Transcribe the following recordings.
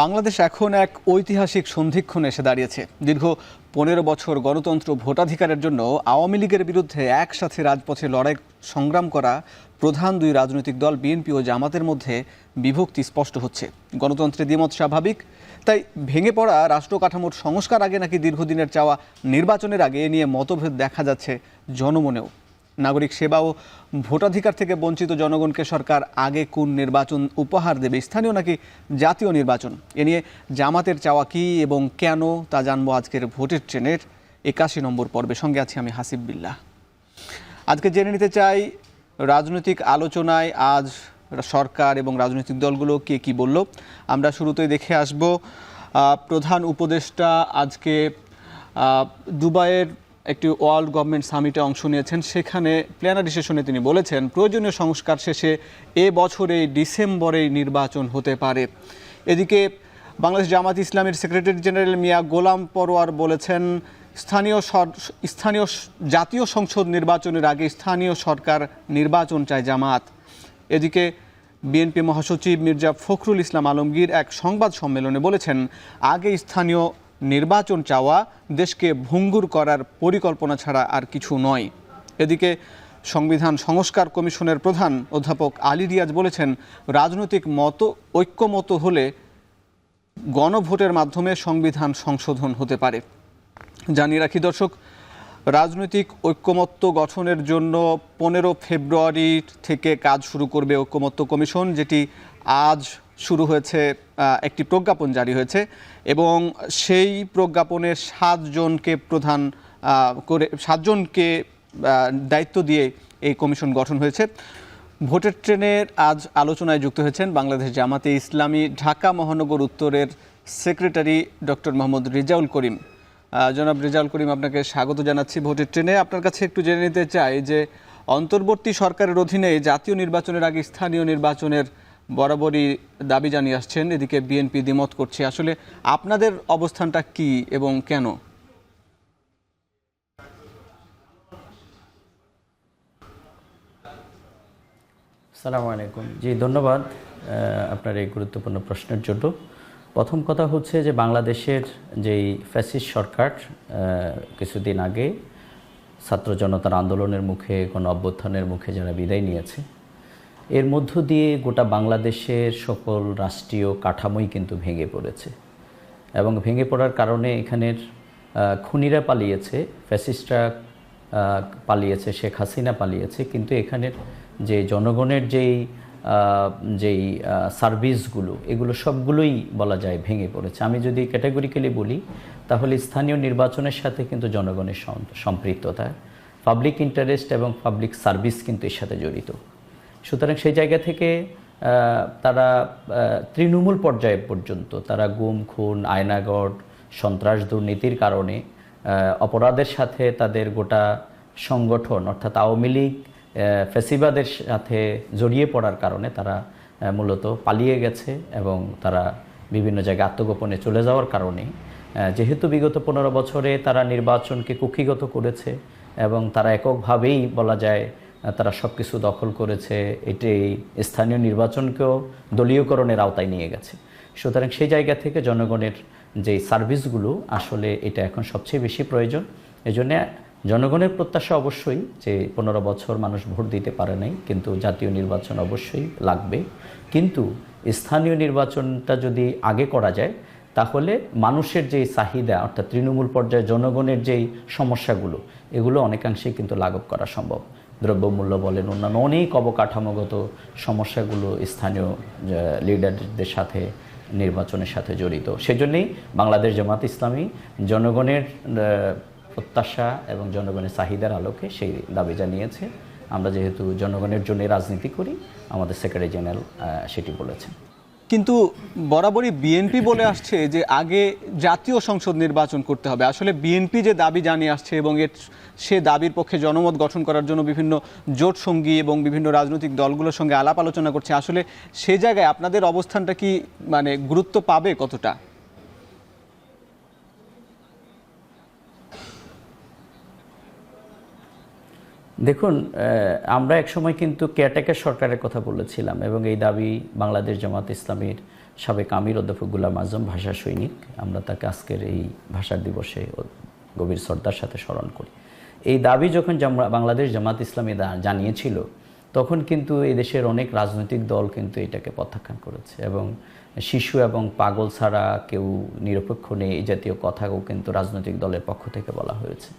বাংলাদেশ এখন এক ঐতিহাসিক সন্ধিক্ষণে এসে দাঁড়িয়েছে। দীর্ঘ ১৫ বছর গণতন্ত্র ভোটাধিকারের জন্য আওয়ামী লীগের বিরুদ্ধে একসাথে রাজপথে লড়াই সংগ্রাম করা প্রধান দুই রাজনৈতিক দল বিএনপি ও জামাতের মধ্যে বিভক্তি স্পষ্ট হচ্ছে। গণতন্ত্রে দ্বিমত স্বাভাবিক, তাই ভেঙে পড়া রাষ্ট্র কাঠামোর সংস্কার আগে নাকি দীর্ঘদিনের চাওয়া নির্বাচনের আগে এ নিয়ে মতভেদ দেখা যাচ্ছে জনমনেও। নাগরিক সেবা ও ভোটাধিকার থেকে বঞ্চিত জনগণকে সরকার আগে কোন নির্বাচন উপহার দেবে, স্থানীয় নাকি জাতীয় নির্বাচন? এ নিয়ে জামাতের চাওয়া কী এবং কেন তা জানবো আজকের ভোটের ট্রেনের ৮১ নম্বর পর্বে। সঙ্গে আছি আমি হাসিব বিল্লাহ। আজকে জেনে নিতে চাই রাজনৈতিক আলোচনায় আজ সরকার এবং রাজনৈতিক দলগুলো কে কী বলল। আমরা শুরুতেই দেখে আসব প্রধান উপদেষ্টা আজকে দুবাইয়ের একটি ওয়ার্ল্ড গভর্নমেন্ট সামিটে অংশ নিয়েছেন। সেখানে প্ল্যানারি সেশনে তিনি বলেছেন প্রয়োজনীয় সংস্কার শেষে এ বছরেই ডিসেম্বরেই নির্বাচন হতে পারে। এদিকে বাংলাদেশ জামাত ইসলামের সেক্রেটারি জেনারেল মিয়া গোলাম পরোয়ার বলেছেন স্থানীয় জাতীয় সংসদ নির্বাচনের আগে স্থানীয় সরকার নির্বাচন চায় জামাত। এদিকে বিএনপি মহাসচিব মির্জা ফখরুল ইসলাম আলমগীর এক সংবাদ সম্মেলনে বলেছেন আগে স্থানীয় নির্বাচন চাওয়া দেশকে ভঙ্গুর করার পরিকল্পনা ছাড়া আর কিছু নয়। এদিকে সংবিধান সংস্কার কমিশনের প্রধান অধ্যাপক আলী রিয়াজ বলেছেন রাজনৈতিক ঐক্যমত হলে গণভোটের মাধ্যমে সংবিধান সংশোধন হতে পারে। জানিয়ে রাখি দর্শক, রাজনৈতিক ঐক্যমত্য গঠনের জন্য 15 ফেব্রুয়ারি থেকে কাজ শুরু করবে ঐক্যমত্য কমিশন, যেটি আজ শুরু হয়েছে। একটি প্রজ্ঞাপন জারি হয়েছে এবং সেই প্রজ্ঞাপনের 7 জনকে দায়িত্ব দিয়ে এই কমিশন গঠন হয়েছে। ভোটের ট্রেনের আজ আলোচনায় যুক্ত হয়েছেন বাংলাদেশ জামাতে ইসলামী ঢাকা মহানগর উত্তরের সেক্রেটারি ডক্টর মোহাম্মদ রেজাউল করিম। জনাব রেজাউল করিম, আপনাকে স্বাগত জানাচ্ছি ভোটের ট্রেনে। আপনার কাছে একটু জেনে নিতে চাই যে অন্তর্বর্তী সরকারের অধীনে জাতীয় নির্বাচনের আগে স্থানীয় নির্বাচনের বরাবরই দাবি জানিয়ে আসছেন, এদিকে বিএনপি দ্বিমত করছে। আসলে আপনাদের অবস্থানটা কি এবং কেন? আসসালামু আলাইকুম। জি, ধন্যবাদ আপনার এই গুরুত্বপূর্ণ প্রশ্নের জন্য। প্রথম কথা হচ্ছে যে বাংলাদেশের যেই ফ্যাসিস্ট সরকার কিছুদিন আগে ছাত্র জনতার আন্দোলনের মুখে, গণ অভ্যুত্থানের মুখে যারা বিদায় নিয়েছে, এর মধ্য দিয়ে গোটা বাংলাদেশের সকল রাষ্ট্রীয় কাঠামোই কিন্তু ভেঙে পড়েছে এবং ভেঙে পড়ার কারণে এখানের খুনিরা পালিয়েছে, ফ্যাসিস্টরা পালিয়েছে, শেখ হাসিনা পালিয়েছে, কিন্তু এখানের যে জনগণের যেই সার্ভিসগুলো, এগুলো সবগুলোই বলা যায় ভেঙে পড়েছে। আমি যদি ক্যাটাগরিক্যালি বলি তাহলে স্থানীয় নির্বাচনের সাথে কিন্তু জনগণের সম্পৃক্ততা, পাবলিক ইন্টারেস্ট এবং পাবলিক সার্ভিস কিন্তু এর সাথে জড়িত। সুতরাং সেই জায়গা থেকে তারা তৃণমূল পর্যায়ে পর্যন্ত তারা গুম, খুন, আয়নাগর, সন্ত্রাস, দুর্নীতির কারণে অপরাধের সাথে তাদের গোটা সংগঠন অর্থাৎ আওয়ামী লীগ ফ্যাসিবাদের সাথে জড়িয়ে পড়ার কারণে তারা মূলত পালিয়ে গেছে এবং তারা বিভিন্ন জায়গায় আত্মগোপনে চলে যাওয়ার কারণে যেহেতু বিগত 15 বছরে তারা নির্বাচনকে কুক্ষিগত করেছে এবং তারা এককভাবেই বলা যায় তারা সব কিছু দখল করেছে, এটি স্থানীয় নির্বাচনকেও দলীয়করণের আওতায় নিয়ে গেছে। সুতরাং সেই জায়গা থেকে জনগণের যে সার্ভিসগুলো আসলে এটা এখন সবচেয়ে বেশি প্রয়োজন। এজন্য জনগণের প্রত্যাশা অবশ্যই যে 15 বছর মানুষ ভোট দিতে পারে নাই, কিন্তু জাতীয় নির্বাচন অবশ্যই লাগবে। কিন্তু স্থানীয় নির্বাচনটা যদি আগে করা যায় তাহলে মানুষের যেই চাহিদা অর্থাৎ তৃণমূল পর্যায়ে জনগণের যেই সমস্যাগুলো, এগুলো অনেকাংশেই কিন্তু লাঘব করা সম্ভব। দ্রব্যমূল্য বলেন, অন্যান্য অনেক অবকাঠামোগত সমস্যাগুলো স্থানীয় লিডারদের সাথে নির্বাচনের সাথে জড়িত। সেজন্যই বাংলাদেশ জামাত ইসলামী জনগণের প্রত্যাশা এবং জনগণের চাহিদার আলোকে সেই দাবি জানিয়েছে। আমরা যেহেতু জনগণের জন্য রাজনীতি করি, আমাদের সেক্রেটারি জেনারেল সেটি বলেছেন। কিন্তু বরাবরই বিএনপি বলে আসছে যে আগে জাতীয় সংসদ নির্বাচন করতে হবে। আসলে বিএনপি যে দাবি জানিয়ে আসছে এবং সে দাবির পক্ষে জনমত গঠন করার জন্য বিভিন্ন জোট সঙ্গী এবং বিভিন্ন রাজনৈতিক দলগুলোর সঙ্গে আলাপ আলোচনা করছে, আসলে সে জায়গায় আপনাদের অবস্থানটা কি গুরুত্ব পাবে কতটা? দেখুন, আমরা একসময় কিন্তু কেয়ারটেকার সরকারের কথা বলেছিলাম এবং এই দাবি বাংলাদেশ জামাত ইসলামীর সাবেক আমির অধ্যাপক গোলাম আজম ভাষা সৈনিক, আমরা তাকে আজকের এই ভাষা দিবসে গভীর শ্রদ্ধার সাথে স্মরণ করি। এই দাবি যখন বাংলাদেশ জামাত ইসলামী জানিয়েছিল, তখন কিন্তু এই দেশের অনেক রাজনৈতিক দল কিন্তু এটাকে প্রত্যাখ্যান করেছে এবং শিশু এবং পাগল ছাড়া কেউ নিরপেক্ষ নেই এই জাতীয় কথাও কিন্তু রাজনৈতিক দলের পক্ষ থেকে বলা হয়েছে।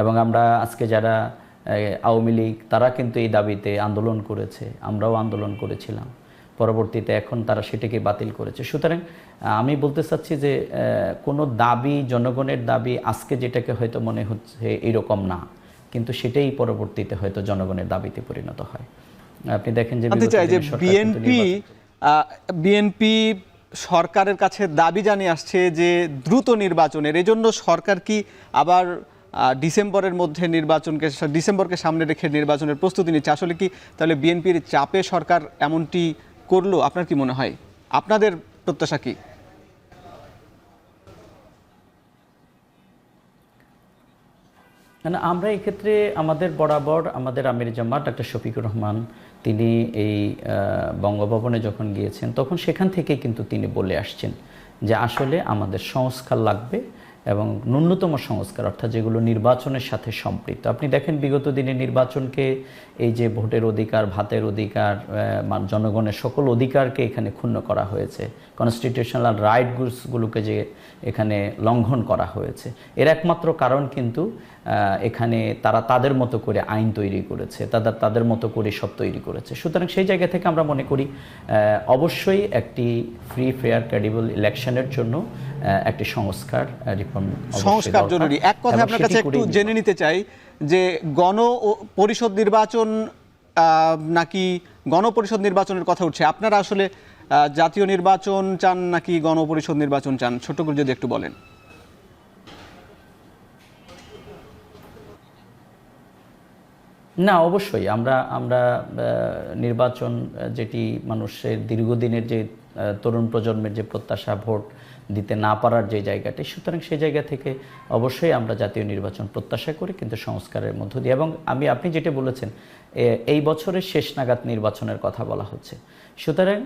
এবং আমরা আজকে যারা আওয়ামী লীগ, তারা কিন্তু এই দাবিতে আন্দোলন করেছে, আমরাও আন্দোলন করেছিলাম, পরবর্তীতে এখন তারা সেটাকে বাতিল করেছে। সুতরাং আমি বলতে চাচ্ছি যে কোনো দাবি, জনগণের দাবি আজকে যেটাকে হয়তো মনে হচ্ছে এইরকম না, কিন্তু সেটাই পরবর্তীতে হয়তো জনগণের দাবিতে পরিণত হয়। আপনি দেখেন যে বিএনপি সরকারের কাছে দাবি জানিয়ে আসছে যে দ্রুত নির্বাচনের, এজন্য সরকার কি আবার ডিসেম্বরকে সামনে রেখে নির্বাচনের প্রস্তুতি নিচ্ছে? আসলে কি তাহলে বিএনপির চাপে সরকার এমনটি করলো? আপনার কি মনে হয়, আপনাদের প্রত্যাশা কি? আমরা এই ক্ষেত্রে আমাদের বরাবর আমাদের আমির জামাত ডক্টর শফিকুর রহমান, তিনি এই বঙ্গভবনে যখন গিয়েছেন, তখন সেখান থেকে কিন্তু তিনি বলে আসছেন যে আসলে আমাদের সংস্কার লাগবে এবং ন্যূনতম সংস্কার, অর্থাৎ যেগুলো নির্বাচনের সাথে সম্পৃক্ত। আপনি দেখেন বিগত দিনে নির্বাচনকে, এই যে ভোটের অধিকার, ভাতের অধিকার, জনগণের সকল অধিকারকে এখানে ক্ষুণ্ণ করা হয়েছে, কনস্টিটিউশনাল রাইটগুলোকে যে এখানে লঙ্ঘন করা হয়েছে। এর একমাত্র কারণ কিন্তু এখানে তারা তাদের মতো করে আইন তৈরি করেছে, তাদের মতো করে সব তৈরি করেছে। সুতরাং সেই জায়গা থেকে আমরা মনে করি অবশ্যই একটি ফ্রি, ফেয়ার, ক্রেডিবল ইলেকশনের জন্য একটি সংস্কার জরুরি। এক কথা আপনার কাছে একটু জেনে নিতে চাই যে গণপরিষদ নির্বাচন নাকি গণপরিষদ নির্বাচনের কথা উঠছে, আপনারা আসলে জাতীয় নির্বাচন চান নাকি গণপরিষদ নির্বাচন চান? ছোট করে যদি একটু বলেন। না, অবশ্যই আমরা নির্বাচন, যেটি মানুষের দীর্ঘদিনের যে তরুণ প্রজন্মের যে প্রত্যাশা, ভোট দিতে না পারার যে জায়গাটি, সুতরাং সেই জায়গা থেকে অবশ্যই আমরা জাতীয় নির্বাচন প্রত্যাশা করি, কিন্তু সংস্কারের মধ্য দিয়ে। এবং আপনি যেটা বলেছেন, এই বছরের শেষ নাগাদ নির্বাচনের কথা বলা হচ্ছে। সুতরাং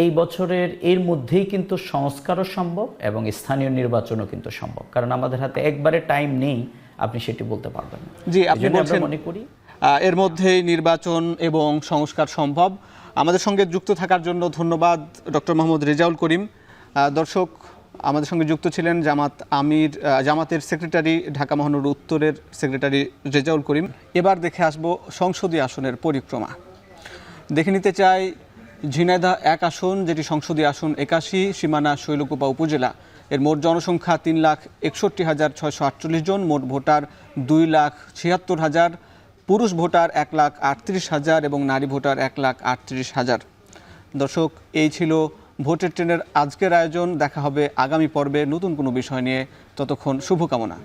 এই বছরের এর মধ্যেই কিন্তু সংস্কারও সম্ভব এবং স্থানীয় নির্বাচনও কিন্তু সম্ভব, কারণ আমাদের হাতে একবারে টাইম নেই, আপনি সেটি বলতে পারবেন না। জি, আপনি বলছেন মনে করি এর মধ্যেই নির্বাচন এবং সংস্কার সম্ভব। আমাদের সঙ্গে যুক্ত থাকার জন্য ধন্যবাদ ডক্টর মোহাম্মদ রেজাউল করিম। দর্শক, আমাদের সঙ্গে যুক্ত ছিলেন জামাতের সেক্রেটারি, ঢাকা মহানগর উত্তরের সেক্রেটারি রেজাউল করিম। এবার দেখে আসব সংসদীয় আসনের পরিক্রমা। দেখে নিতে চাই ঝিনাইদহ 1 আসন, যেটি সংসদীয় আসন 81, সীমানা শৈলকুপা উপজেলা। এর মোট জনসংখ্যা 3,61,648 জন, মোট ভোটার 2,76,000, পুরুষ ভোটার 1,38,000 এবং নারী ভোটার 1,38,000। দর্শক, এই ছিল ভোটের ট্রেনের আজকের আয়োজন। দেখা হবে আগামী পর্বে নতুন কোনো বিষয় নিয়ে। ততক্ষণ শুভকামনা।